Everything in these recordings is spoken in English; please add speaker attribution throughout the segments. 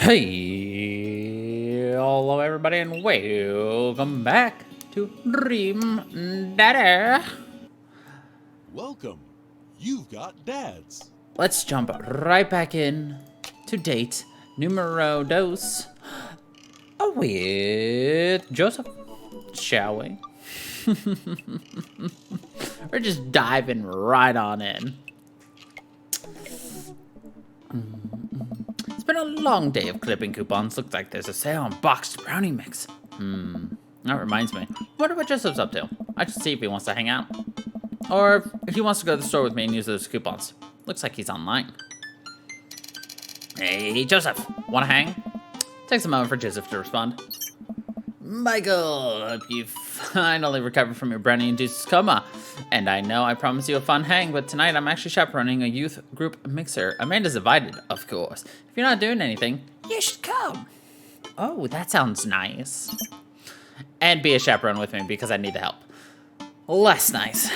Speaker 1: Hey, hello everybody, and welcome back to Dream Daddy.
Speaker 2: Welcome. You've got dads.
Speaker 1: Let's jump right back in to date numero dos with Joseph, shall we? We're just diving right on in. It's been a long day of clipping coupons. Looks like there's a sale on boxed brownie mix. That reminds me. I wonder what Joseph's up to. I should see if he wants to hang out. Or if he wants to go to the store with me and use those coupons. Looks like he's online. Hey, Joseph. Wanna hang? Takes a moment for Joseph to respond. Michael, hope you've finally recovered from your brownie-induced coma. And I know I promised you a fun hang, but tonight I'm actually chaperoning a youth group mixer. Amanda's invited, of course. If you're not doing anything, you should come. Oh, that sounds nice. And be a chaperone with me because I need the help. Less nice.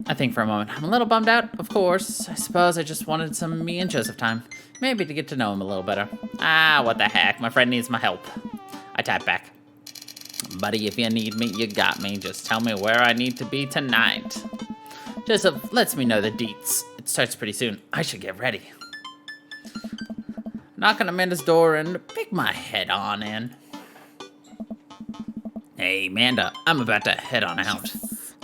Speaker 1: I think for a moment. I'm a little bummed out, of course. I suppose I just wanted some me and Joseph time. Maybe to get to know him a little better. Ah, what the heck. My friend needs my help. I tap back. Buddy, if you need me, you got me. Just tell me where I need to be tonight. Joseph lets me know the deets. It starts pretty soon. I should get ready. Knock on Amanda's door and pick my head on in. Hey, Amanda, I'm about to head on out.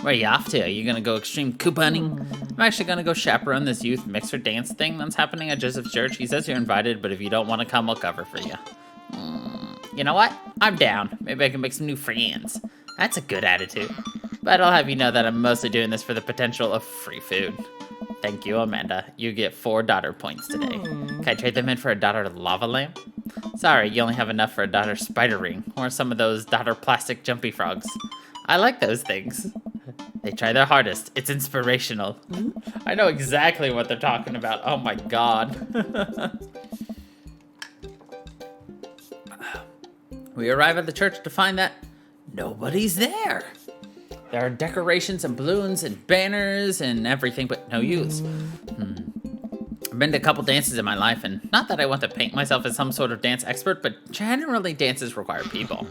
Speaker 1: Where are you off to? Are you gonna go extreme couponing? I'm actually gonna go chaperone this youth mixer dance thing that's happening at Joseph's church. He says you're invited, but if you don't want to come, I'll cover for you. You know what? I'm down. Maybe I can make some new friends. That's a good attitude. But I'll have you know that I'm mostly doing this for the potential of free food. Thank you, Amanda. You get 4 daughter points today. Can I trade them in for a daughter lava lamp? Sorry, you only have enough for a daughter spider ring, or some of those daughter plastic jumpy frogs. I like those things. They try their hardest. It's inspirational. I know exactly what they're talking about. Oh my god. We arrive at the church to find that nobody's there. There are decorations and balloons and banners and everything, but no youths. I've been to a couple dances in my life, and not that I want to paint myself as some sort of dance expert, but generally dances require people.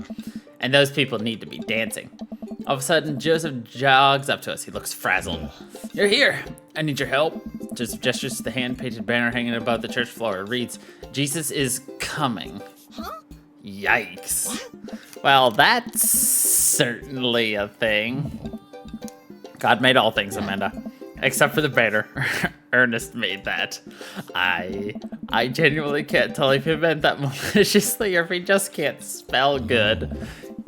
Speaker 1: And those people need to be dancing. All of a sudden, Joseph jogs up to us. He looks frazzled. You're here. I need your help. Joseph gestures to the hand-painted banner hanging above the church floor. It reads, Jesus is coming.
Speaker 3: Huh?
Speaker 1: Yikes. Well, that's certainly a thing. God made all things, Amanda. Except for the banner. Ernest made that. I genuinely can't tell if he meant that maliciously or if he just can't spell good.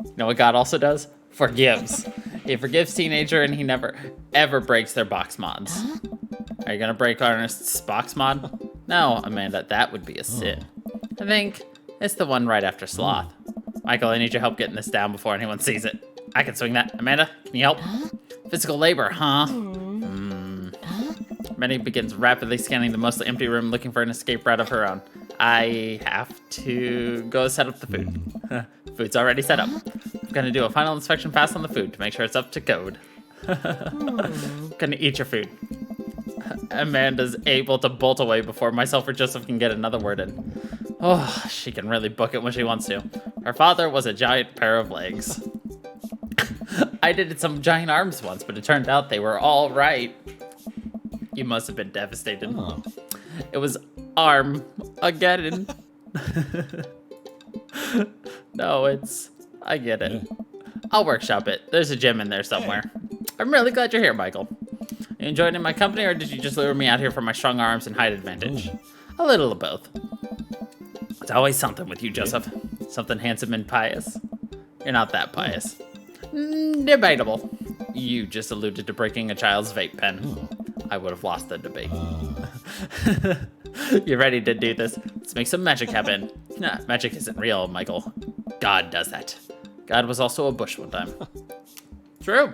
Speaker 1: You know what God also does? Forgives. He forgives teenager and he never, ever breaks their box mods. Are you gonna break Ernest's box mod? No, Amanda, that would be a sin. I think it's the one right after sloth. Michael, I need your help getting this down before anyone sees it. I can swing that. Amanda, can you help? Physical labor, huh? Manny begins rapidly scanning the mostly empty room looking for an escape route of her own. I have to go set up the food. Food's already set up. I'm gonna do a final inspection pass on the food to make sure it's up to code. Gonna eat your food. Amanda's able to bolt away before myself or Joseph can get another word in. Oh, she can really book it when she wants to. Her father was a giant pair of legs. I did some giant arms once, but it turned out they were all right. You must have been devastated.
Speaker 2: Oh.
Speaker 1: It was Armageddon. No, I get it.
Speaker 2: Yeah.
Speaker 1: I'll workshop it. There's a gym in there somewhere. I'm really glad you're here, Michael. You enjoying my company, or did you just lure me out here for my strong arms and height advantage? A little of both. It's always something with you, Joseph. Something handsome and pious. You're not that pious. Debatable. You just alluded to breaking a child's vape pen. I would have lost the debate. You ready to do this? Let's make some magic happen. Nah, magic isn't real, Michael. God does that. God was also a bush one time. True.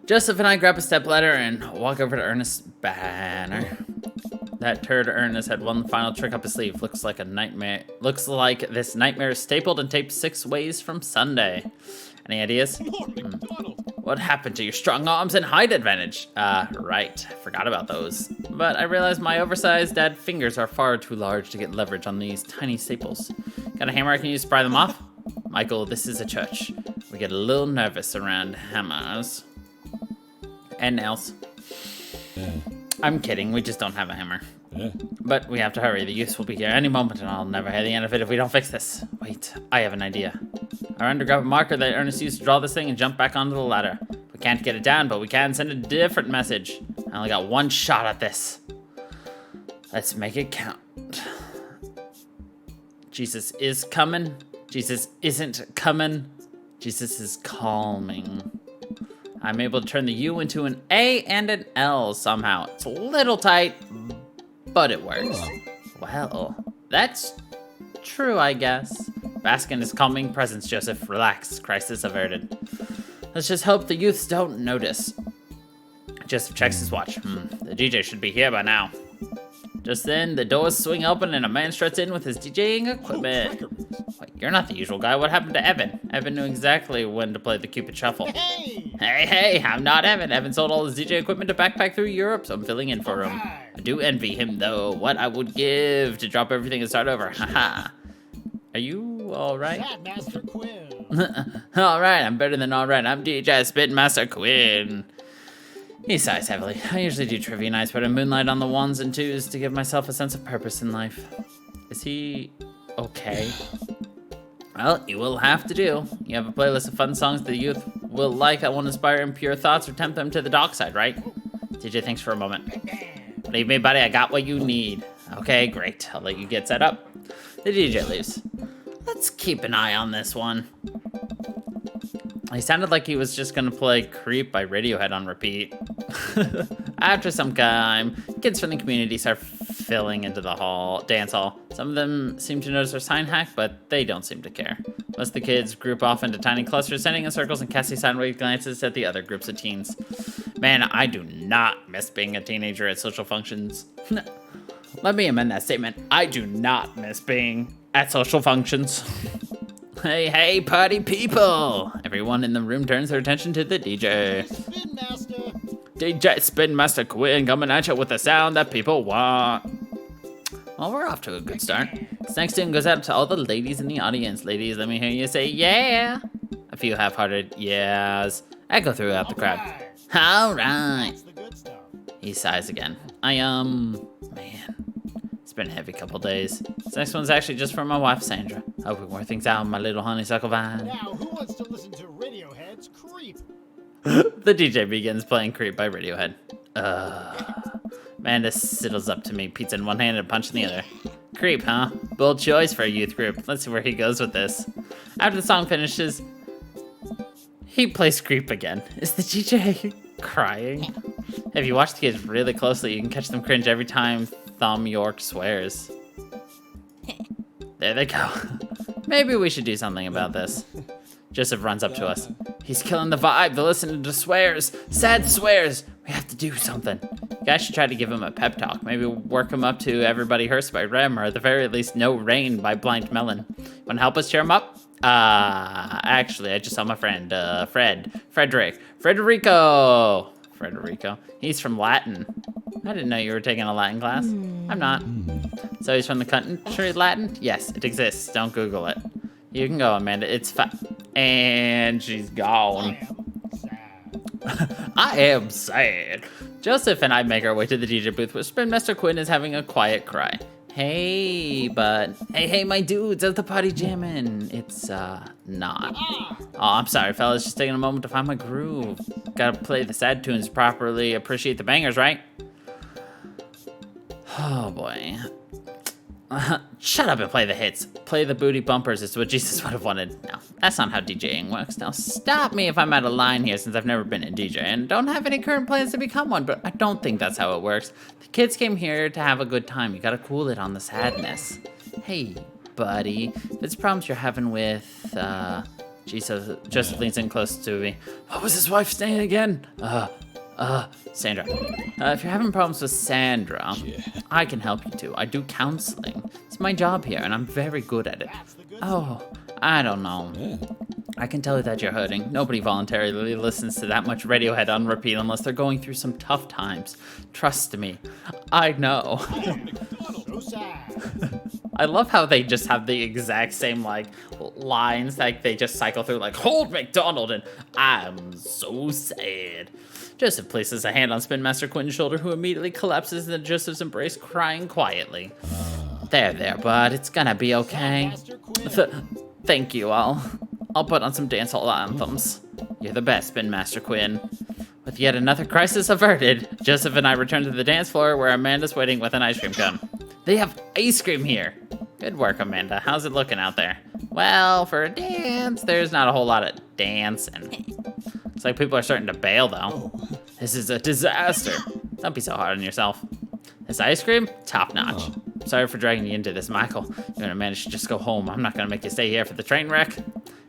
Speaker 1: Joseph and I grab a stepladder and walk over to Ernest's banner. That turd Ernest had one final trick up his sleeve. Looks like a nightmare. Looks like this nightmare is stapled and taped 6 ways from Sunday. Any ideas? What happened to your strong arms and height advantage? Right. Forgot about those. But I realized my oversized dad fingers are far too large to get leverage on these tiny staples. Got a hammer I can use to pry them off? Michael, this is a church. We get a little nervous around hammers. And nails. I'm kidding, we just don't have a hammer. But we have to hurry, the youths will be here any moment and I'll never hear the end of it if we don't fix this. Wait, I have an idea. Our underground marker that Ernest used to draw this thing and jump back onto the ladder. We can't get it down, but we can send a different message. I only got one shot at this. Let's make it count. Jesus is coming. Jesus isn't coming. Jesus is calming. I'm able to turn the U into an A and an L somehow. It's a little tight, but it works. Well, that's true, I guess. Bask in his calming presence, Joseph. Relax. Crisis averted. Let's just hope the youths don't notice. Joseph checks his watch. The DJ should be here by now. Just then, the doors swing open and a man struts in with his DJing equipment. Wait, you're not the usual guy. What happened to Evan? Evan knew exactly when to play the Cupid Shuffle. Hey, I'm not Evan. Evan sold all his DJ equipment to backpack through Europe, so I'm filling in for him. I do envy him, though. What I would give to drop everything and start over. Haha. Are you alright?
Speaker 3: Master Quinn.
Speaker 1: Alright, I'm better than alright. I'm DJ Spin Master Quinn. He sighs heavily. I usually do trivia nights, but I moonlight on the ones and twos to give myself a sense of purpose in life. Is he okay? Well, you will have to do. You have a playlist of fun songs the youth will like that won't inspire impure thoughts or tempt them to the dark side, right? DJ thinks for a moment. Believe me, buddy, I got what you need. Okay, great. I'll let you get set up. The DJ leaves. Let's keep an eye on this one. He sounded like he was just gonna play Creep by Radiohead on repeat. After some time, kids from the community start filling into the dance hall. Some of them seem to notice our sign hack, but they don't seem to care. Most of the kids group off into tiny clusters, standing in circles and casting sideways glances at the other groups of teens. Man, I do not miss being a teenager at social functions. Let me amend that statement. I do not miss being at social functions. Hey, party people! Everyone in the room turns their attention to the DJ.
Speaker 3: Spin Master.
Speaker 1: DJ Spin Master Quinn coming at you with the sound that people want. Well, we're off to a good start. This next tune goes out to all the ladies in the audience. Ladies, let me hear you say yeah. A few half-hearted yeahs echo throughout the crowd. All right.
Speaker 3: That's the good stuff.
Speaker 1: He sighs again. Man. It's been a heavy couple days. This next one's actually just for my wife, Sandra. Hope we work things out, my little honeysuckle vine.
Speaker 3: Now, who wants to listen to Radiohead's Creep?
Speaker 1: The DJ begins playing Creep by Radiohead. Amanda sidles up to me, pizza in one hand and a punch in the other. Creep, huh? Bold choice for a youth group. Let's see where he goes with this. After the song finishes, he plays Creep again. Is the DJ crying? If you watch the kids really closely, you can catch them cringe every time Thom Yorke swears. There they go. Maybe we should do something about this. Joseph runs up to us. He's killing the vibe. They're listening to swears. Sad swears. We have to do something. You guys should try to give him a pep talk. Maybe work him up to Everybody Hurts by Rem, or at the very least, No Rain by Blind Melon. Want to help us cheer him up? Actually, I just saw my friend, Frederico. He's from Latin. I didn't know you were taking a Latin class. I'm not. So he's from the country Latin? Yes, it exists. Don't Google it. You can go, Amanda. It's and she's gone. I am sad. Joseph and I make our way to the DJ booth where Spin Master Quinn is having a quiet cry. Hey, my dudes, how's the party jamming? It's, not. Oh, I'm sorry, fellas, just taking a moment to find my groove. Gotta play the sad tunes properly, appreciate the bangers, right? Oh, boy. Shut up and play the hits. Play the booty bumpers is what Jesus would have wanted. No, that's not how DJing works. Now, stop me if I'm out of line here since I've never been a DJ and don't have any current plans to become one, but I don't think that's how it works. The kids came here to have a good time. You gotta cool it on the sadness. Hey, buddy. If it's problems you're having with, Joseph leans in close to me. What was his wife's name again? Sandra. If you're having problems with Sandra, I can help you too. I do counseling. It's my job here, and I'm very good at it. Oh, I don't know. I can tell you that you're hurting. Nobody voluntarily listens to that much Radiohead on repeat unless they're going through some tough times. Trust me, I know.
Speaker 3: So sad.
Speaker 1: I love how they just have the exact same, like, lines, like, they just cycle through, like, hold McDonald, and I'm so sad. Joseph places a hand on Spin Master Quinton's shoulder, who immediately collapses into Joseph's embrace, crying quietly. There, bud, it's gonna be okay.
Speaker 3: Master Quinn.
Speaker 1: Thank you, I'll put on some dance hall anthems. You're the best, Spin Master Quinn. With yet another crisis averted, Joseph and I return to the dance floor where Amanda's waiting with an ice cream cone. They have ice cream here. Good work, Amanda. How's it looking out there? Well, for a dance, there's not a whole lot of dancing. It's like people are starting to bail, though. This is a disaster. Don't be so hard on yourself. This ice cream, top notch. Sorry for dragging you into this, Michael. You're gonna manage to just go home. I'm not gonna make you stay here for the train wreck.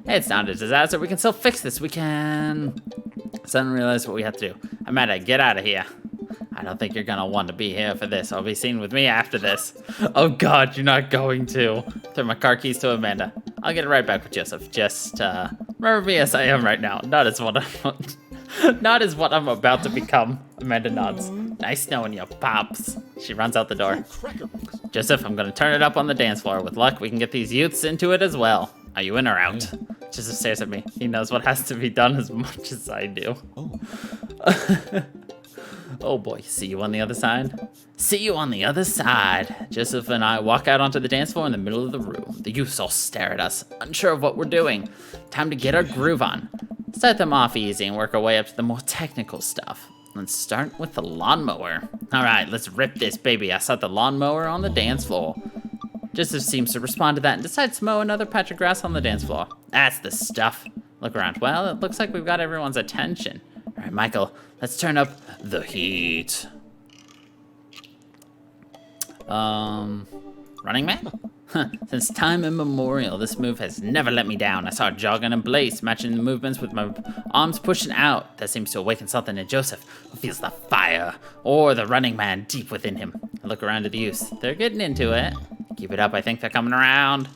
Speaker 1: It's not a disaster. We can still fix this. We can... Suddenly realize what we have to do. Amanda, get out of here. I don't think you're gonna want to be here for this. I'll be seen with me after this. Oh God, you're not going to. Throw my car keys to Amanda. I'll get it right back with Joseph. Just remember me as I am right now, not as what I'm about to become. Amanda nods. Nice knowing you, Pops. She runs out the door.
Speaker 3: Cracker.
Speaker 1: Joseph, I'm gonna turn it up on the dance floor. With luck, we can get these youths into it as well. Are you in or out? Joseph stares at me. He knows what has to be done as much as I do. Oh boy, see you on the other side? See you on the other side. Joseph and I walk out onto the dance floor in the middle of the room. The youths all stare at us, unsure of what we're doing. Time to get our groove on. Start them off easy and work our way up to the more technical stuff. Let's start with the lawnmower. All right, let's rip this baby. I set the lawnmower on the dance floor. Joseph seems to respond to that and decides to mow another patch of grass on the dance floor. That's the stuff. Look around. Well, it looks like we've got everyone's attention. All right, Michael, let's turn up the heat. Running Man? Since time immemorial, this move has never let me down. I saw it jogging in place, matching the movements with my arms pushing out. That seems to awaken something in Joseph, who feels the fire, or the Running Man deep within him. I look around at the youth. They're getting into it. Keep it up, I think they're coming around.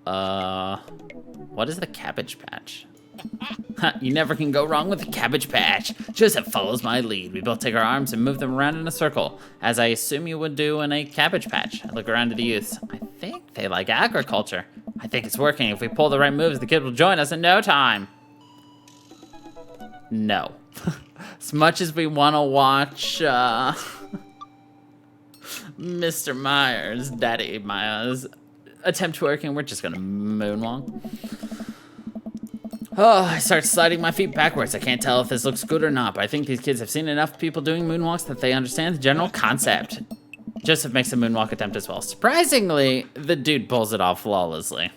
Speaker 1: What is the Cabbage Patch? You never can go wrong with the Cabbage Patch. Joseph follows my lead. We both take our arms and move them around in a circle, as I assume you would do in a Cabbage Patch. I look around at the youths. I think they like agriculture. I think it's working. If we pull the right moves, the kid will join us in no time. No. As much as we want to watch, Mr. Myers, Daddy Myers, attempt twerking, we're just gonna moonwalk. Oh, I start sliding my feet backwards. I can't tell if this looks good or not, but I think these kids have seen enough people doing moonwalks that they understand the general concept. Joseph makes a moonwalk attempt as well. Surprisingly, the dude pulls it off flawlessly.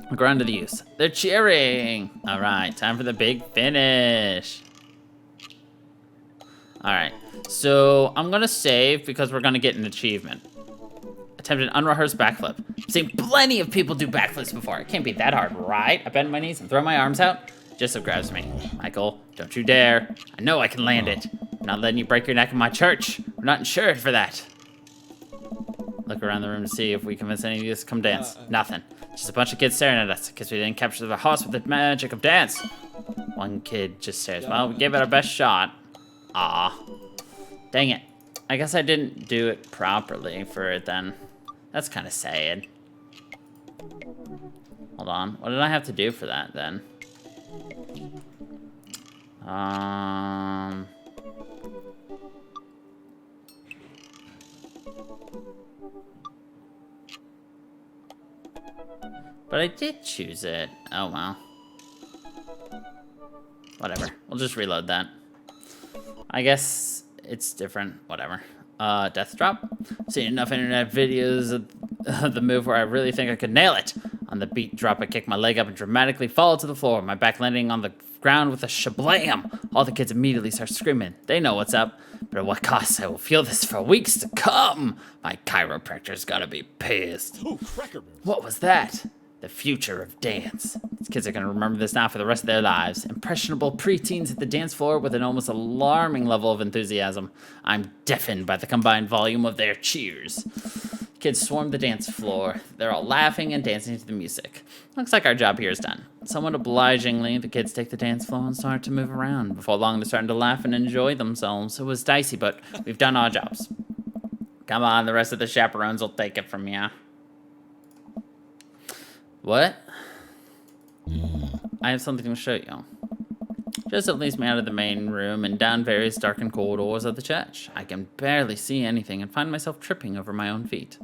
Speaker 1: Look around to the youth. They're cheering. All right, time for the big finish. All right, so I'm gonna save because we're gonna get an achievement. Attempted unrehearsed backflip. I've seen plenty of people do backflips before. It can't be that hard, right? I bend my knees and throw my arms out. Joseph grabs me. Michael, don't you dare. I know I can land it. I'm not letting you break your neck in my church. We're not insured for that. Look around the room to see if we convince any of you to come dance. Nothing. Just a bunch of kids staring at us because we didn't capture the horse with the magic of dance. One kid just stares. Well, we gave it our best shot. Aw. Dang it. I guess I didn't do it properly for it then. That's kind of sad. Hold on. What did I have to do for that then? But I did choose it. Oh, well. Whatever. We'll just reload that. I guess it's different. Whatever. Death drop. Seen enough internet videos of the move where I really think I could nail it. On the beat drop, I kick my leg up and dramatically fall to the floor, my back landing on the ground with a shablam. All the kids immediately start screaming. They know what's up, but at what cost? I will feel this for weeks to come. My chiropractor's gotta be pissed.
Speaker 2: Oh, Cracker Barrel.
Speaker 1: What was that? The future of dance. These kids are going to remember this now for the rest of their lives. Impressionable preteens at the dance floor with an almost alarming level of enthusiasm. I'm deafened by the combined volume of their cheers. Kids swarm the dance floor. They're all laughing and dancing to the music. Looks like our job here is done. Somewhat obligingly, the kids take the dance floor and start to move around. Before long, they're starting to laugh and enjoy themselves. It was dicey, but we've done our jobs. Come on, the rest of the chaperones will take it from you. What? I have something to show you. Joseph leads me out of the main room and down various darkened corridors of the church. I can barely see anything and find myself tripping over my own feet.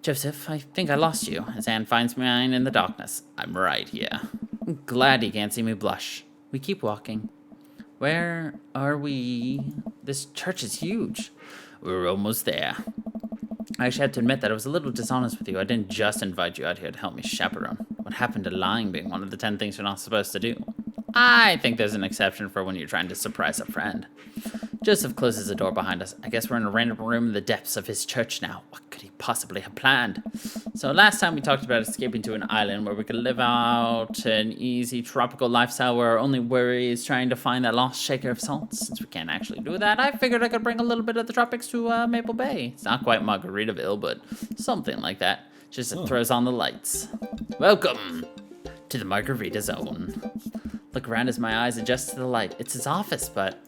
Speaker 1: Joseph, I think I lost you. His hand finds mine in the darkness. I'm right here. I'm glad he can't see me blush. We keep walking. Where are we? This church is huge. We're almost there. I actually have to admit that I was a little dishonest with you. I didn't just invite you out here to help me chaperone. What happened to lying being one of the 10 things you're not supposed to do? I think there's an exception for when you're trying to surprise a friend. Joseph closes the door behind us. I guess we're in a random room in the depths of his church now. What could he possibly have planned? So last time we talked about escaping to an island where we could live out an easy tropical lifestyle where our only worry is trying to find that lost shaker of salt. Since we can't actually do that, I figured I could bring a little bit of the tropics to Maple Bay. It's not quite Margaritaville, but something like that. Just throws on the lights. Welcome to the Margarita Zone. Look around as my eyes adjust to the light. It's his office, but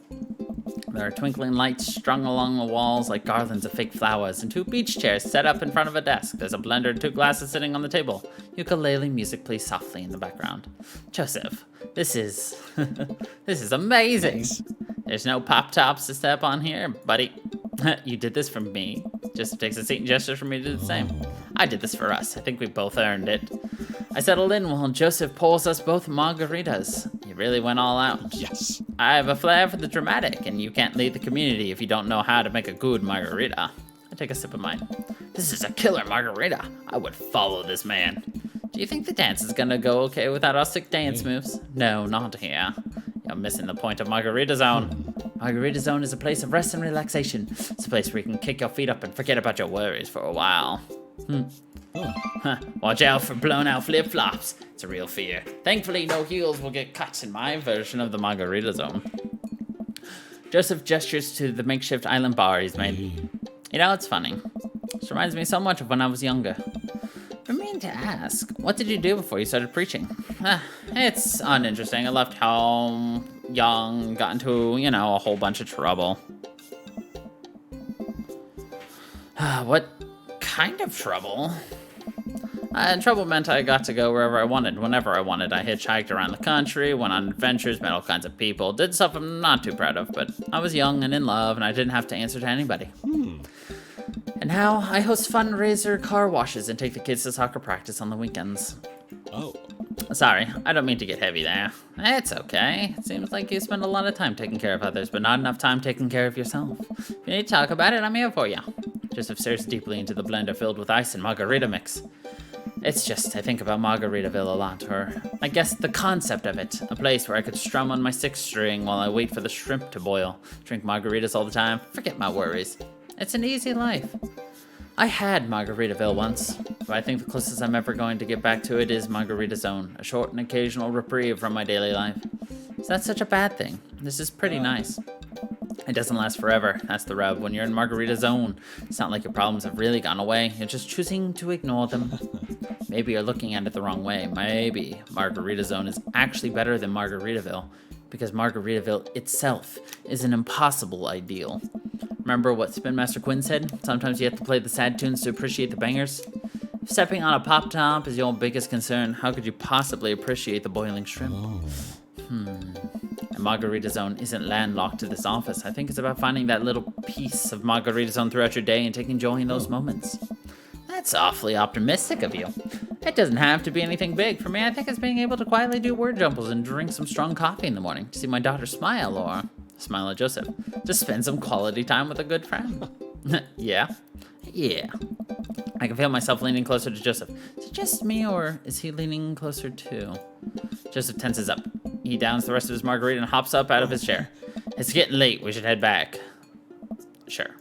Speaker 1: there are twinkling lights strung along the walls like garlands of fake flowers, and 2 beach chairs set up in front of a desk. There's a blender and 2 glasses sitting on the table. Ukulele music plays softly in the background. Joseph, this is this is amazing. There's no pop tops to step on here, buddy. You did this for me. Joseph takes a seat and gestures for me to do the same. I did this for us. I think we both earned it. I settled in while Joseph pours us both margaritas. He really went all out.
Speaker 2: Yes.
Speaker 1: I have a flair for the dramatic, and you can't lead the community if you don't know how to make a good margarita. I take a sip of mine. This is a killer margarita. I would follow this man. Do you think the dance is gonna go okay without our sick dance moves? No, not here. You're missing the point of Margarita Zone. Margarita Zone is a place of rest and relaxation. It's a place where you can kick your feet up and forget about your worries for a while. Watch out for blown out flip-flops. It's a real fear. Thankfully, no heels will get cut in my version of the Margarita Zone. Joseph gestures to the makeshift island bar he's made. You know, it's funny. This reminds me so much of when I was younger. I mean to ask, what did you do before you started preaching? It's uninteresting. I left home young, got into, a whole bunch of trouble. What kind of trouble? Trouble meant I got to go wherever I wanted, whenever I wanted. I hitchhiked around the country, went on adventures, met all kinds of people, did stuff I'm not too proud of, but I was young and in love, and I didn't have to answer to anybody. And now I host fundraiser car washes and take the kids to soccer practice on the weekends.
Speaker 2: Oh.
Speaker 1: Sorry, I don't mean to get heavy there. It's okay. It seems like you spend a lot of time taking care of others, but not enough time taking care of yourself. If you need to talk about it, I'm here for you. Joseph stares deeply into the blender filled with ice and margarita mix. It's just, I think about Margaritaville a lot, or I guess the concept of it. A place where I could strum on my 6th string while I wait for the shrimp to boil, drink margaritas all the time, forget my worries. It's an easy life. I had Margaritaville once, but I think the closest I'm ever going to get back to it is Margarita Zone, a short and occasional reprieve from my daily life. Is that such a bad thing? This is pretty nice. It doesn't last forever, that's the rub. When you're in Margarita Zone, it's not like your problems have really gone away, you're just choosing to ignore them. Maybe you're looking at it the wrong way. Maybe Margarita Zone is actually better than Margaritaville, because Margaritaville itself is an impossible ideal. Remember what Spin Master Quinn said? Sometimes you have to play the sad tunes to appreciate the bangers. If stepping on a pop top is your biggest concern, how could you possibly appreciate the boiling shrimp? And Margarita Zone isn't landlocked to this office. I think it's about finding that little piece of Margarita Zone throughout your day and taking joy in those moments. That's awfully optimistic of you. It doesn't have to be anything big. For me, I think it's being able to quietly do word jumbles and drink some strong coffee in the morning to see my daughter smile, or smile at Joseph. Just spend some quality time with a good friend. Yeah. I can feel myself leaning closer to Joseph. Is it just me, or is he leaning closer too? Joseph tenses up. He downs the rest of his margarita and hops up out of his chair. It's getting late. We should head back. Sure.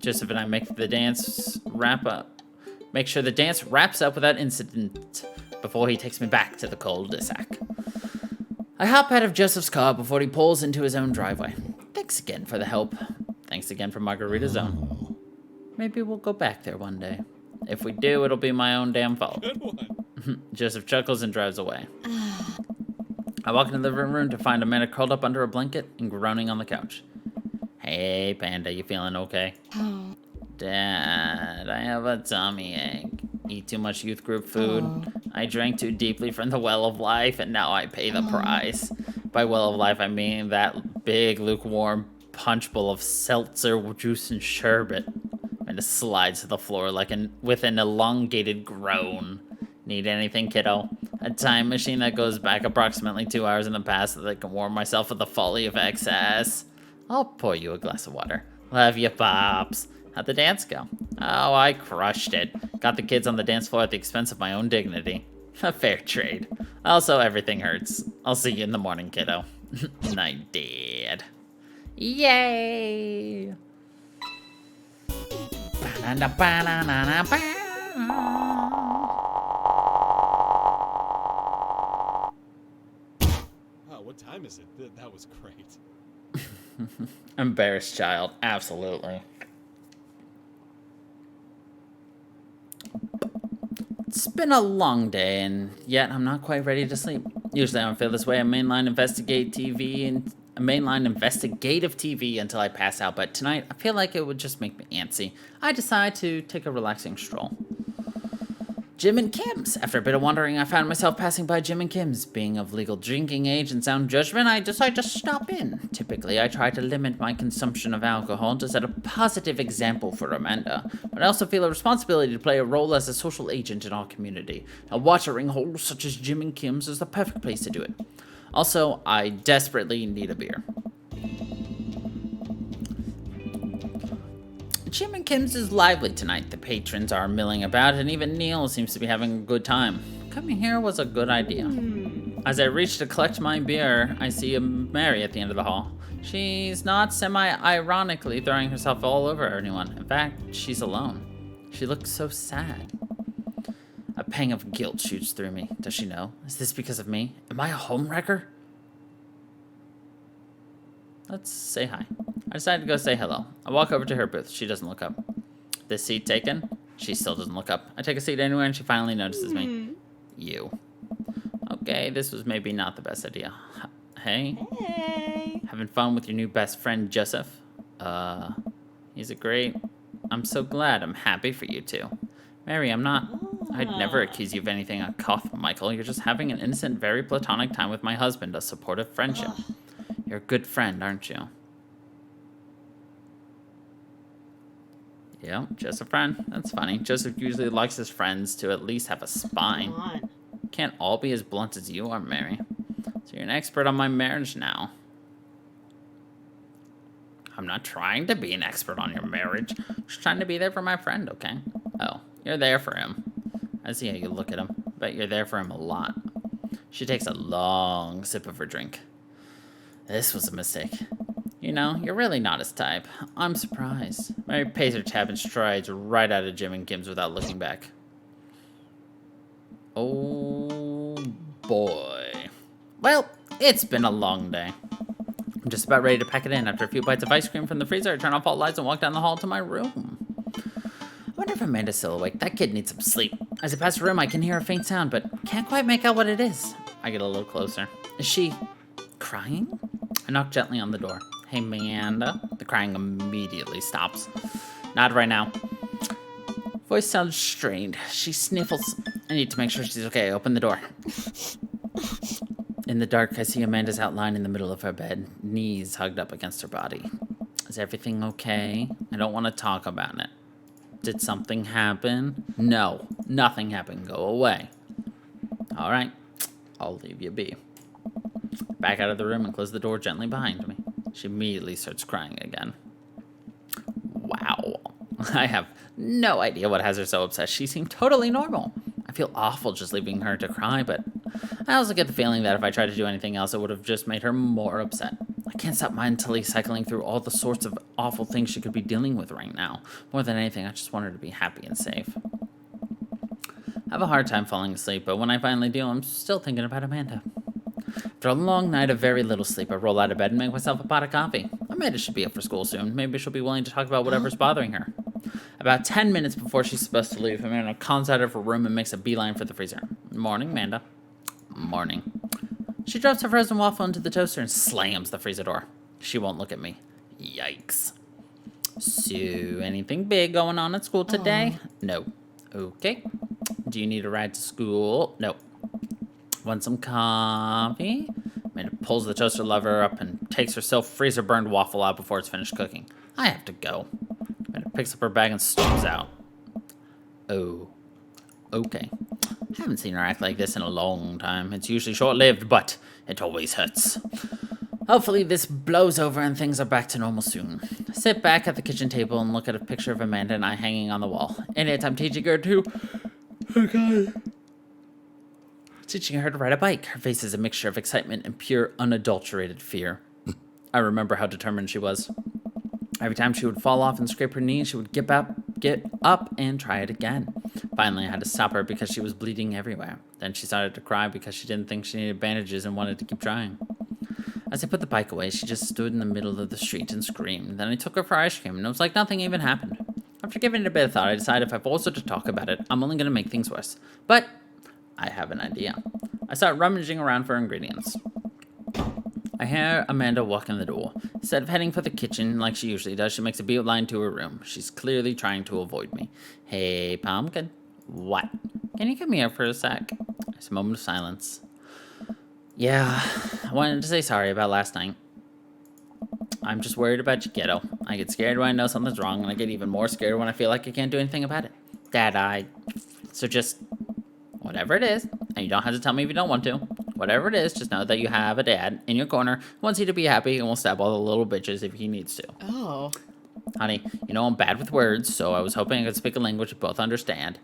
Speaker 1: Joseph and I make the dance wrap up. Make sure the dance wraps up without incident before he takes me back to the cul-de-sac. I hop out of Joseph's car before he pulls into his own driveway. Thanks again for the help. Thanks again for Margarita Zone. Maybe we'll go back there one day. If we do, it'll be my own damn fault.
Speaker 2: Good one.
Speaker 1: Joseph chuckles and drives away. I walk into the living room to find Amanda curled up under a blanket and groaning on the couch. Hey, Panda, you feeling okay?
Speaker 4: Oh.
Speaker 1: Dad, I have a tummy ache. Eat too much youth group food. I drank too deeply from the well of life, and now I pay the price. By well of life, I mean that big, lukewarm punch bowl of seltzer juice and sherbet. And it slides to the floor like with an elongated groan. Need anything, kiddo? A time machine that goes back approximately 2 hours in the past so that I can warm myself with the folly of excess. I'll pour you a glass of water. Love you, Pops. How'd the dance go? Oh, I crushed it. Got the kids on the dance floor at the expense of my own dignity. A fair trade. Also, everything hurts. I'll see you in the morning, kiddo. Night, Dad. Yay!
Speaker 2: Wow, what time is it? That was great.
Speaker 1: Embarrassed child, absolutely. It's been a long day, and yet I'm not quite ready to sleep. Usually I don't feel this way on mainline investigative TV until I pass out, but tonight I feel like it would just make me antsy. I decide to take a relaxing stroll. Jim and Kim's. After a bit of wandering, I found myself passing by Jim and Kim's. Being of legal drinking age and sound judgment, I decide to stop in. Typically, I try to limit my consumption of alcohol to set a positive example for Amanda, but I also feel a responsibility to play a role as a social agent in our community. A watering hole such as Jim and Kim's is the perfect place to do it. Also, I desperately need a beer. Jim and Kim's is lively tonight. The patrons are milling about, and even Neil seems to be having a good time. Coming here was a good idea. As I reach to collect my beer, I see Mary at the end of the hall. She's not semi-ironically throwing herself all over anyone. In fact, she's alone. She looks so sad. A pang of guilt shoots through me. Does she know? Is this because of me? Am I a homewrecker? Let's say hi. I decide to go say hello. I walk over to her booth. She doesn't look up. This seat taken? She still doesn't look up. I take a seat anywhere and she finally notices me. You. Okay, this was maybe not the best idea. Hey?
Speaker 4: Hey.
Speaker 1: Having fun with your new best friend, Joseph? He's a great... I'm so glad. I'm happy for you two. Mary, I'm not... I'd never accuse you of anything uncouth, Michael. You're just having an innocent, very platonic time with my husband, a supportive friendship. You're a good friend, aren't you? Yeah, just a friend. That's funny. Joseph usually likes his friends to at least have a spine.
Speaker 4: Come on.
Speaker 1: Can't all be as blunt as you are, Mary. So you're an expert on my marriage now. I'm not trying to be an expert on your marriage. Just trying to be there for my friend, okay? Oh, you're there for him. I see how you look at him. Bet you're there for him a lot. She takes a long sip of her drink. This was a mistake. You know, you're really not his type. I'm surprised. Mary pays her tab and strides right out of Jim and Kim's without looking back. Oh, boy. Well, it's been a long day. I'm just about ready to pack it in. After a few bites of ice cream from the freezer, I turn off all lights and walk down the hall to my room. I wonder if Amanda's still awake. That kid needs some sleep. As I pass her room, I can hear a faint sound, but can't quite make out what it is. I get a little closer. Is she crying? I knock gently on the door. Hey, Amanda. The crying immediately stops. Not right now. Voice sounds strained. She sniffles. I need to make sure she's okay. Open the door. In the dark, I see Amanda's outline in the middle of her bed, knees hugged up against her body. Is everything okay? I don't want to talk about it. Did something happen? No, nothing happened. Go away. All right, I'll leave you be. Back out of the room and close the door gently behind me. She immediately starts crying again. Wow. I have no idea what has her so upset. She seemed totally normal. I feel awful just leaving her to cry, but I also get the feeling that if I tried to do anything else, it would have just made her more upset. I can't stop mentally cycling through all the sorts of awful things she could be dealing with right now. More than anything, I just want her to be happy and safe. I have a hard time falling asleep, but when I finally do, I'm still thinking about Amanda. After a long night of very little sleep, I roll out of bed and make myself a pot of coffee. Amanda should be up for school soon. Maybe she'll be willing to talk about whatever's bothering her. About 10 minutes before she's supposed to leave, Amanda comes out of her room and makes a beeline for the freezer. Morning, Amanda. Morning. She drops a frozen waffle into the toaster and slams the freezer door. She won't look at me. Yikes. So, anything big going on at school today? No. Okay. Do you need a ride to school? No. Want some coffee? Amanda pulls the toaster lever up and takes her self-freezer burned waffle out before it's finished cooking. I have to go. Amanda picks up her bag and storms out. Oh. Okay. I haven't seen her act like this in a long time. It's usually short-lived, but it always hurts. Hopefully this blows over and things are back to normal soon. I sit back at the kitchen table and look at a picture of Amanda and I hanging on the wall. In it, I'm teaching her to... Oh, God. Teaching her to ride a bike. Her face is a mixture of excitement and pure, unadulterated fear. I remember how determined she was. Every time she would fall off and scrape her knee, she would get up and try it again. Finally, I had to stop her because she was bleeding everywhere. Then she started to cry because she didn't think she needed bandages and wanted to keep trying. As I put the bike away, she just stood in the middle of the street and screamed. Then I took her for ice cream, and it was like nothing even happened. After giving it a bit of thought, I decided if I force her to talk about it, I'm only going to make things worse. But I have an idea. I start rummaging around for ingredients. I hear Amanda walk in the door. Instead of heading for the kitchen like she usually does, she makes a beeline to her room. She's clearly trying to avoid me. Hey, Pumpkin. What? Can you come here for a sec? There's a moment of silence. Yeah, I wanted to say sorry about last night. I'm just worried about you, kiddo. I get scared when I know something's wrong, and I get even more scared when I feel like I can't do anything about it. So just, whatever it is, and you don't have to tell me if you don't want to. Whatever it is, just know that you have a dad in your corner who wants you to be happy and will stab all the little bitches if he needs to.
Speaker 4: Oh.
Speaker 1: Honey, you know I'm bad with words, so I was hoping I could speak a language we both understand.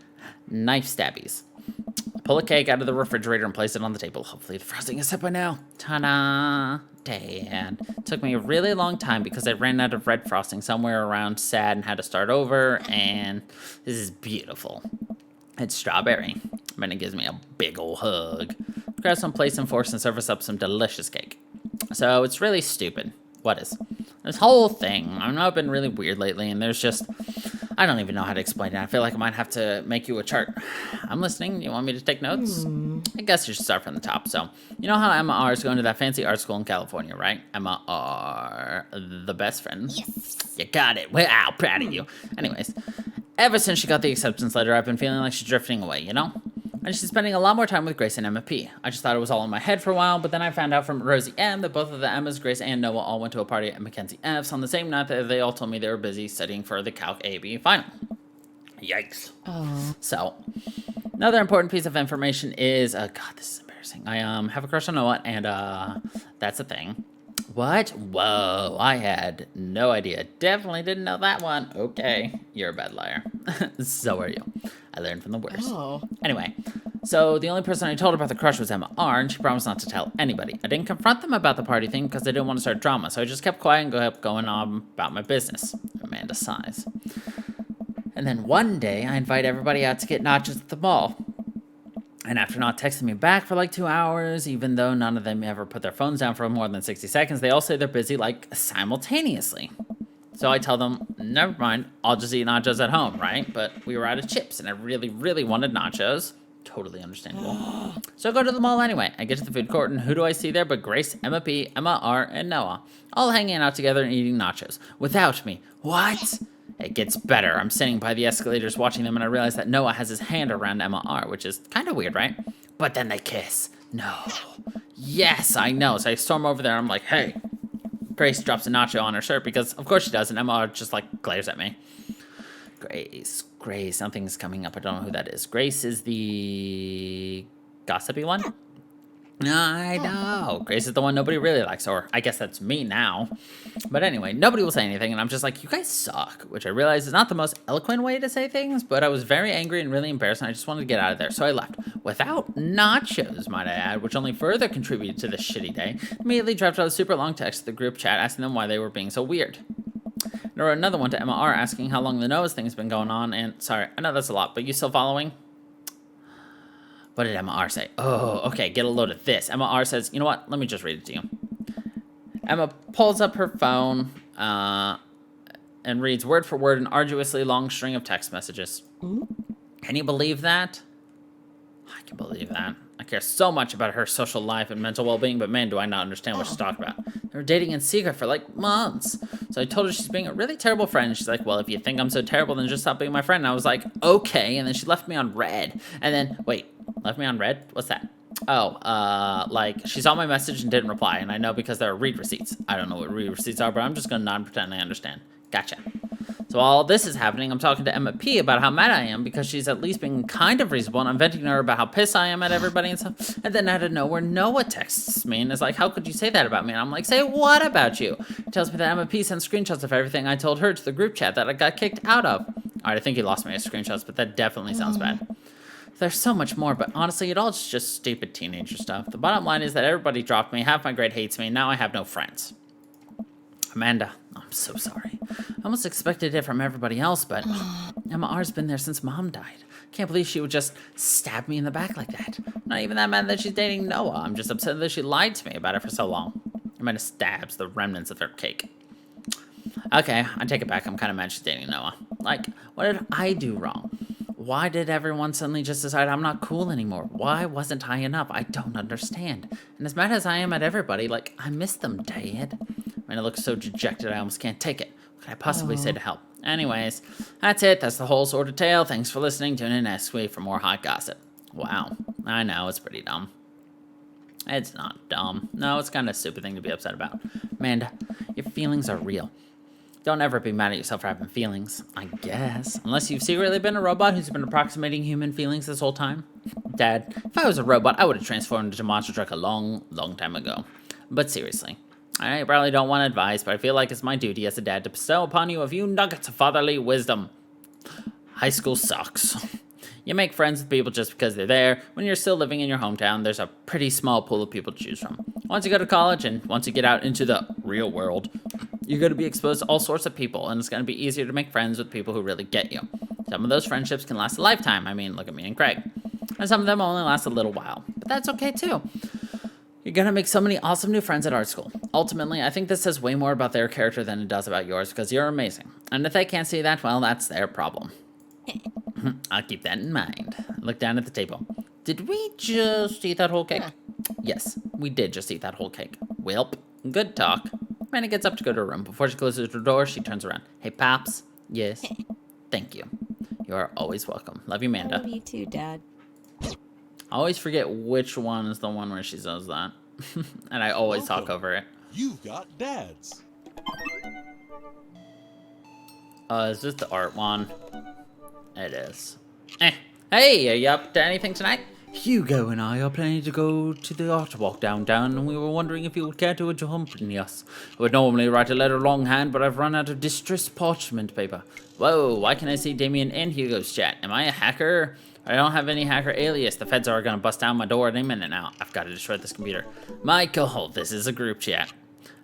Speaker 1: Knife stabbies. Pull a cake out of the refrigerator and place it on the table. Hopefully the frosting is set by now. Ta-da! Dad. It took me a really long time because I ran out of red frosting somewhere around sad and had to start over, and this is beautiful. It's strawberry. Amanda gives me a big ol' hug. Grab some plates and forks and serve us up some delicious cake. So it's really stupid. What is? This whole thing. I know I've been really weird lately, and there's just... I don't even know how to explain it. I feel like I might have to make you a chart. I'm listening. You want me to take notes? I guess you should start from the top. So, you know how Emma R is going to that fancy art school in California, right? Emma R, the best friend.
Speaker 4: Yes.
Speaker 1: You got it. Wow, proud of you. Anyways, ever since she got the acceptance letter, I've been feeling like she's drifting away, you know? And she's spending a lot more time with Grace and Emma P. I just thought it was all in my head for a while, but then I found out from Rosie M that both of the Emmas, Grace and Noah, all went to a party at Mackenzie F's on the same night that they all told me they were busy studying for the Calc AB final. Yikes.
Speaker 4: Oh.
Speaker 1: So, another important piece of information is, God, this is embarrassing. I have a crush on Noah, and that's a thing. What? Whoa, I had no idea. Definitely didn't know that one. Okay, you're a bad liar. So are you. I learned from the worst.
Speaker 4: Oh.
Speaker 1: Anyway, so the only person I told about the crush was Emma R, and she promised not to tell anybody. I didn't confront them about the party thing because I didn't want to start drama, so I just kept quiet and kept going on about my business. Amanda sighs. And then one day, I invite everybody out to get nachos at the mall. And after not texting me back for like 2 hours, even though none of them ever put their phones down for more than 60 seconds, they all say they're busy, like, simultaneously. So I tell them, never mind, I'll just eat nachos at home, right? But we were out of chips, and I really, really wanted nachos. Totally understandable. So I go to the mall anyway. I get to the food court, and who do I see there but Grace, Emma P, Emma R, and Noah, all hanging out together and eating nachos. Without me. What? It gets better. I'm sitting by the escalators watching them, and I realize that Noah has his hand around Emma R, which is kind of weird, right? But then they kiss. No. Yes, I know. So I storm over there, and I'm like, hey. Grace drops a nacho on her shirt because, of course she does, and Emma R just, like, glares at me. Grace, something's coming up. I don't know who that is. Grace is the gossipy one? I know. Grace is the one nobody really likes, or I guess that's me now. But anyway, nobody will say anything, and I'm just like, you guys suck, which I realize is not the most eloquent way to say things, but I was very angry and really embarrassed, and I just wanted to get out of there, so I left. Without nachos, might I add, which only further contributed to this shitty day. Immediately dropped out a super long text to the group chat asking them why they were being so weird. And I wrote another one to Emma R asking how long the Noah's thing's been going on, and sorry, I know that's a lot, but you still following? What did Emma R say? Oh, okay, get a load of this. Emma R says, you know what? Let me just read it to you. Emma pulls up her phone, and reads word for word an arduously long string of text messages. Can you believe that? I can believe that. I care so much about her social life and mental well-being, but man, do I not understand what she's talking about. They were dating in secret for like months. So I told her she's being a really terrible friend. And she's like, well, if you think I'm so terrible, then just stop being my friend. And I was like, okay. And then she left me on red. And then, wait, left me on red? What's that? Oh, like, she saw my message and didn't reply. And I know because there are read receipts. I don't know what read receipts are, but I'm just going to nod and pretend I understand. Gotcha. So while this is happening, I'm talking to Emma P about how mad I am because she's at least being kind of reasonable, and I'm venting to her about how pissed I am at everybody and stuff. And then out of nowhere, Noah texts me and is like, how could you say that about me? And I'm like, say what about you? He tells me that Emma P sent screenshots of everything I told her to the group chat that I got kicked out of. Alright, I think he lost my screenshots, but that definitely sounds bad. There's so much more, but honestly, it all is just stupid teenager stuff. The bottom line is that everybody dropped me, half my grade hates me, and now I have no friends. Amanda, I'm so sorry. I almost expected it from everybody else, but Emma R's been there since Mom died. Can't believe she would just stab me in the back like that. Not even that mad that she's dating Noah. I'm just upset that she lied to me about it for so long. Amanda stabs the remnants of her cake. Okay, I take it back. I'm kind of mad she's dating Noah. Like, what did I do wrong? Why did everyone suddenly just decide I'm not cool anymore? Why wasn't I enough? I don't understand. And as mad as I am at everybody, like, I miss them, Dad. I look so dejected I almost can't take it. What can I possibly say to help? Anyways, that's it. That's the whole sordid tale. Thanks for listening. Tune in next week for more hot gossip. Wow. I know, it's pretty dumb. It's not dumb. No, it's kind of a stupid thing to be upset about. Amanda, your feelings are real. Don't ever be mad at yourself for having feelings, I guess. Unless you've secretly been a robot who's been approximating human feelings this whole time. Dad, if I was a robot, I would have transformed into Monster Truck a long, long time ago. But seriously, I probably don't want advice, but I feel like it's my duty as a dad to bestow upon you a few nuggets of fatherly wisdom. High school sucks. You make friends with people just because they're there. When you're still living in your hometown, there's a pretty small pool of people to choose from. Once you go to college and once you get out into the real world, you're going to be exposed to all sorts of people, and it's going to be easier to make friends with people who really get you. Some of those friendships can last a lifetime. I mean, look at me and Craig. And some of them only last a little while. But that's okay, too. You're going to make so many awesome new friends at art school. Ultimately, I think this says way more about their character than it does about yours, because you're amazing. And if they can't see that, well, that's their problem. I'll keep that in mind. Look down at the table. Did we just eat that whole cake? Yes, we did just eat that whole cake. Welp, good talk. Amanda gets up to go to her room. Before she closes her door, she turns around. Hey, Pops. Yes. Thank you. You are always welcome. Love you, Amanda.
Speaker 4: Love you too, Dad.
Speaker 1: I always forget which one is the one where she says that. And I always talk over it.
Speaker 2: You've got dads.
Speaker 1: Is this the art one? It is. Hey, are you up to anything tonight? Hugo and I are planning to go to the art walk downtown, and we were wondering if you would care to accompany us. I would normally write a letter longhand, but I've run out of distressed parchment paper. Whoa, why can I see Damien and Hugo's chat? Am I a hacker? I don't have any hacker alias. The feds are gonna bust down my door any minute now. I've got to destroy this computer. Michael, this is a group chat.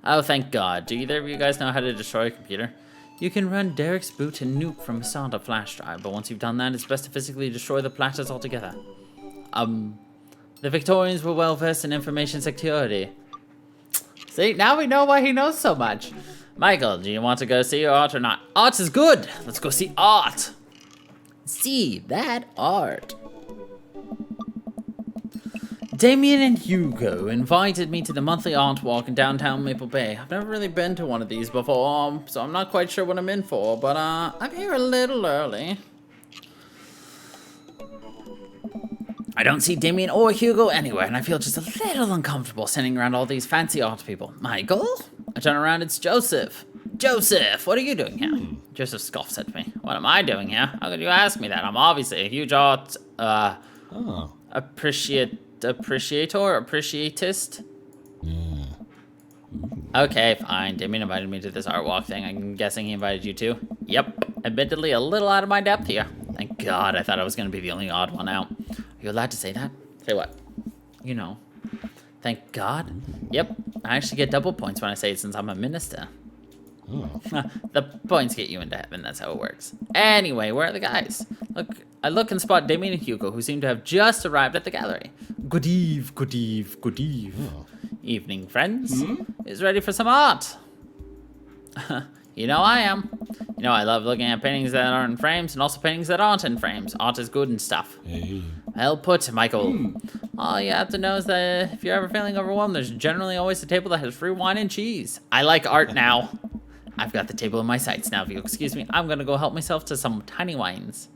Speaker 1: Oh, thank God. Do either of you guys know how to destroy a computer? You can run Derek's boot and nuke from a SATA flash drive, but once you've done that, it's best to physically destroy the platters altogether. The Victorians were well versed in information security. See, now we know why he knows so much. Michael, do you want to go see art or not? Art is good. Let's go see art. See that art. Damien and Hugo invited me to the monthly art walk in downtown Maple Bay. I've never really been to one of these before, so I'm not quite sure what I'm in for, but I'm here a little early. I don't see Damien or Hugo anywhere, and I feel just a little uncomfortable sitting around all these fancy art people. Michael? I turn around, it's Joseph. Joseph, what are you doing here? Joseph scoffs at me. What am I doing here? How could you ask me that? I'm obviously a huge art, appreciatist? Okay, fine. Damien invited me to this art walk thing. I'm guessing he invited you too? Yep. Admittedly, a little out of my depth here. Thank God, I thought I was going to be the only odd one out. Are you allowed to say that? Say what? You know. Thank God. Yep. I actually get double points when I say it since I'm a minister. The points get you into heaven. That's how it works. Anyway, where are the guys? I look and spot Damien and Hugo, who seem to have just arrived at the gallery. Good eve, good eve, good eve. Evening, friends. Is ready for some art. You know I am. You know, I love looking at paintings that are in frames and also paintings that aren't in frames. Art is good and stuff.
Speaker 2: Hey.
Speaker 1: Well put, Michael. All you have to know is that if you're ever feeling overwhelmed, there's generally always a table that has free wine and cheese. I like art now. I've got the table in my sights now. If you'll excuse me, I'm gonna go help myself to some tiny wines.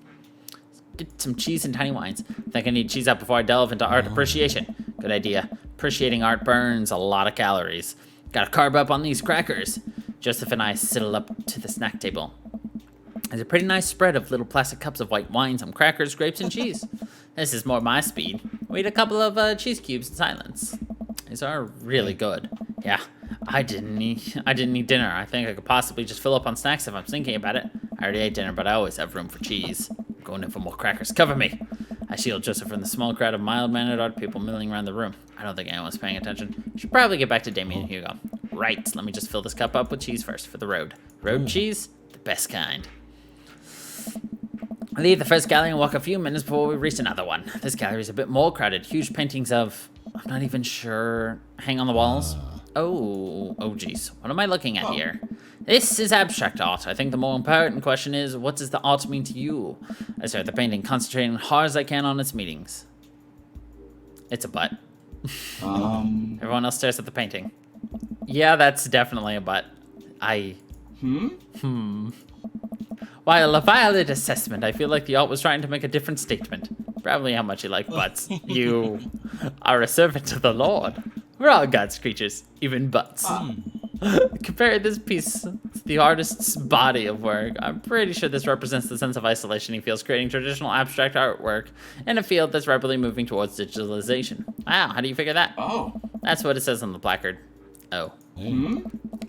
Speaker 1: Get some cheese and tiny wines. Think I need cheese up before I delve into art appreciation. Good idea. Appreciating art burns a lot of calories. Gotta carb up on these crackers. Joseph and I sidle up to the snack table. There's a pretty nice spread of little plastic cups of white wine, some crackers, grapes, and cheese. This is more my speed. We eat a couple of cheese cubes in silence. These are really good. Yeah, I didn't eat dinner. I think I could possibly just fill up on snacks if I'm thinking about it. I already ate dinner, but I always have room for cheese. I'm going in for more crackers. Cover me. I shield Joseph from the small crowd of mild-mannered art people milling around the room. I don't think anyone's paying attention. Should probably get back to Damien and Hugo. Right, let me just fill this cup up with cheese first for the road. Road cheese, the best kind. I leave the first gallery and walk a few minutes before we reach another one. This gallery is a bit more crowded. Huge paintings of, I'm not even sure, hang on the walls. Oh geez. What am I looking at here? This is abstract art. I think the more important question is, what does the art mean to you? I start the painting, concentrating as hard as I can on its meanings. It's a butt. Everyone else stares at the painting. Yeah, that's definitely a butt. While a valid assessment, I feel like the art was trying to make a different statement. Probably how much you like butts. You are a servant of the Lord. We're all God's creatures, even butts. Compare this piece to the artist's body of work. I'm pretty sure this represents the sense of isolation he feels creating traditional abstract artwork in a field that's rapidly moving towards digitalization. Wow, how do you figure that?
Speaker 4: Oh.
Speaker 1: That's what it says on the placard. Oh.
Speaker 2: Hey.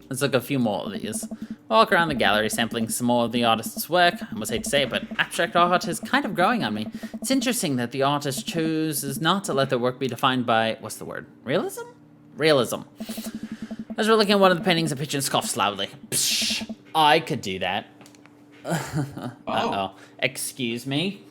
Speaker 1: Let's look at a few more of these. Walk around the gallery, sampling some more of the artist's work. I almost hate to say it, but abstract art is kind of growing on me. It's interesting that the artist chooses not to let their work be defined by, what's the word? Realism? Realism. As we're looking at one of the paintings, a pigeon scoffs loudly. Psh, I could do that. Uh-oh. Excuse me?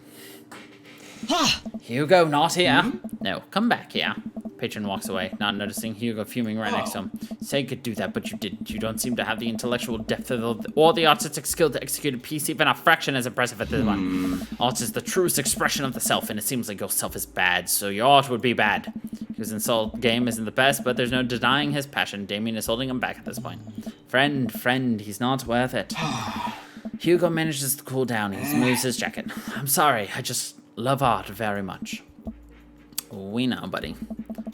Speaker 1: Hugo, not here. No, come back here. Patron walks away, not noticing Hugo fuming right next to him. Say you could do that, but you didn't. You don't seem to have the intellectual depth or the artistic skill to execute a piece even a fraction as impressive as this one. Art is the truest expression of the self, and it seems like your self is bad, so your art would be bad. His insult game isn't the best, but there's no denying his passion. Damien is holding him back at this point. Friend, he's not worth it. Hugo manages to cool down. He moves his jacket. I'm sorry, I just love art very much. We know, buddy.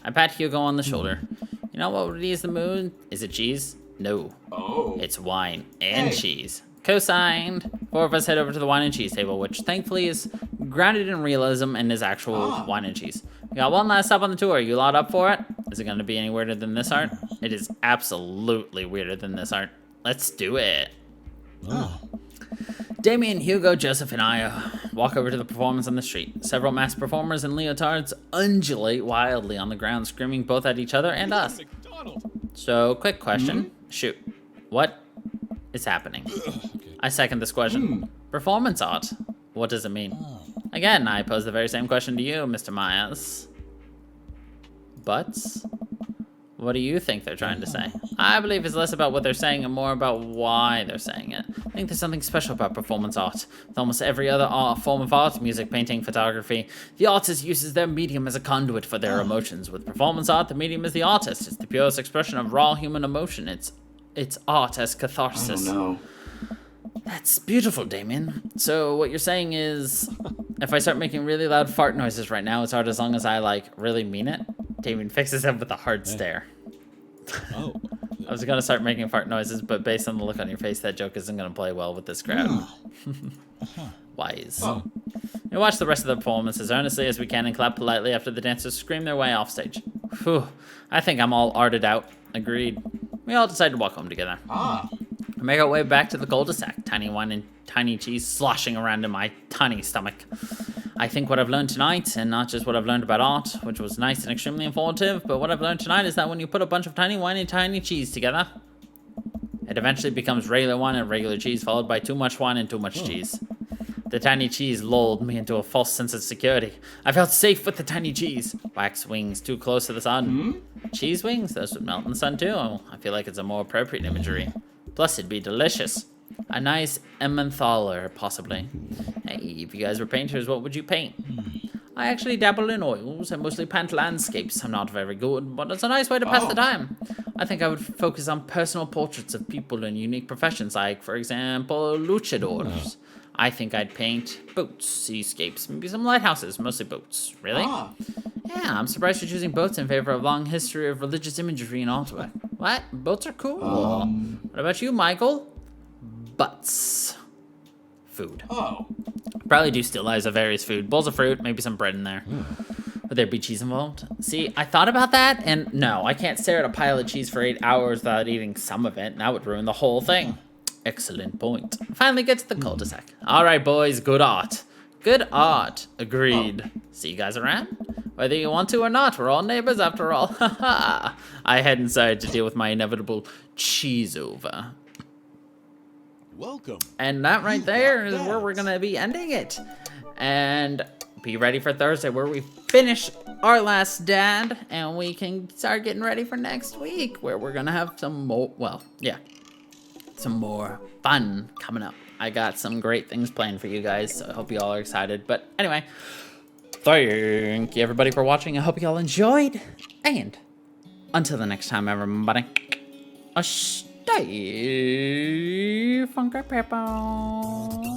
Speaker 1: I pat Hugo on the shoulder. You know what would ease the mood? Is it cheese? No.
Speaker 4: Oh.
Speaker 1: It's wine and cheese. Co-signed. 4 of us head over to the wine and cheese table, which thankfully is grounded in realism and is actual wine and cheese. We got one last stop on the tour. You lot up for it? Is it going to be any weirder than this art? It is absolutely weirder than this art. Let's do it.
Speaker 2: Oh.
Speaker 1: Damien, Hugo, Joseph, and I walk over to the performance on the street. Several masked performers in leotards undulate wildly on the ground, screaming both at each other and us.
Speaker 2: McDonald.
Speaker 1: So, quick question. Shoot. What is happening? I second this question. Performance art. What does it mean? Again, I pose the very same question to you, Mr. Myers. Butts? What do you think they're trying to say? I believe it's less about what they're saying and more about why they're saying it. I think there's something special about performance art. With almost every other form of art, music, painting, photography, the artist uses their medium as a conduit for their emotions. With performance art, the medium is the artist. It's the purest expression of raw human emotion. It's art as catharsis.
Speaker 4: I don't know.
Speaker 1: That's beautiful, Damien. So what you're saying is, if I start making really loud fart noises right now, it's art as long as I, really mean it? Damien fixes him with a hard stare.
Speaker 2: Oh.
Speaker 1: I was gonna start making fart noises, but based on the look on your face, that joke isn't gonna play well with this crowd. Wise. We watch the rest of the performance as earnestly as we can and clap politely after the dancers scream their way off stage. Whew. I think I'm all arted out. Agreed. We all decide to walk home together. We make our way back to the cul-de-sac, tiny wine and tiny cheese sloshing around in my tiny stomach. I think what I've learned tonight, and not just what I've learned about art, which was nice and extremely informative, but what I've learned tonight is that when you put a bunch of tiny wine and tiny cheese together, it eventually becomes regular wine and regular cheese, followed by too much wine and too much cheese. The tiny cheese lulled me into a false sense of security. I felt safe with the tiny cheese. Wax wings too close to the sun. Cheese wings? Those would melt in the sun too. I feel like it's a more appropriate imagery. Plus, it'd be delicious. A nice Emmentaler, possibly. Hey, if you guys were painters, what would you paint? I actually dabble in oils. I mostly paint landscapes. I'm not very good, but it's a nice way to pass the time. I think I would focus on personal portraits of people in unique professions, like, for example, luchadors. I think I'd paint boats, seascapes, maybe some lighthouses, mostly boats. Really? Yeah, I'm surprised you're choosing boats in favor of a long history of religious imagery in Ottawa. What? Boats are cool. What about you, Michael? Butts. Food. Probably do still eyes of various food. Bowls of fruit, maybe some bread in there. Would there be cheese involved? See, I thought about that, and no, I can't stare at a pile of cheese for 8 hours without eating some of it. That would ruin the whole thing. Excellent point. Finally gets to the cul-de-sac. All right, boys, good art. Good art. Agreed. See you guys around? Whether you want to or not, we're all neighbors after all. Haha. I head inside to deal with my inevitable cheese over.
Speaker 2: Welcome.
Speaker 1: And that right there is where we're gonna be ending it. And be ready for Thursday where we finish our last dad and we can start getting ready for next week where we're gonna have some more, well, yeah, some more fun coming up. I got some great things planned for you guys, so I hope you all are excited. But anyway, thank you everybody for watching. I hope you all enjoyed. And until the next time, everybody, stay funky people.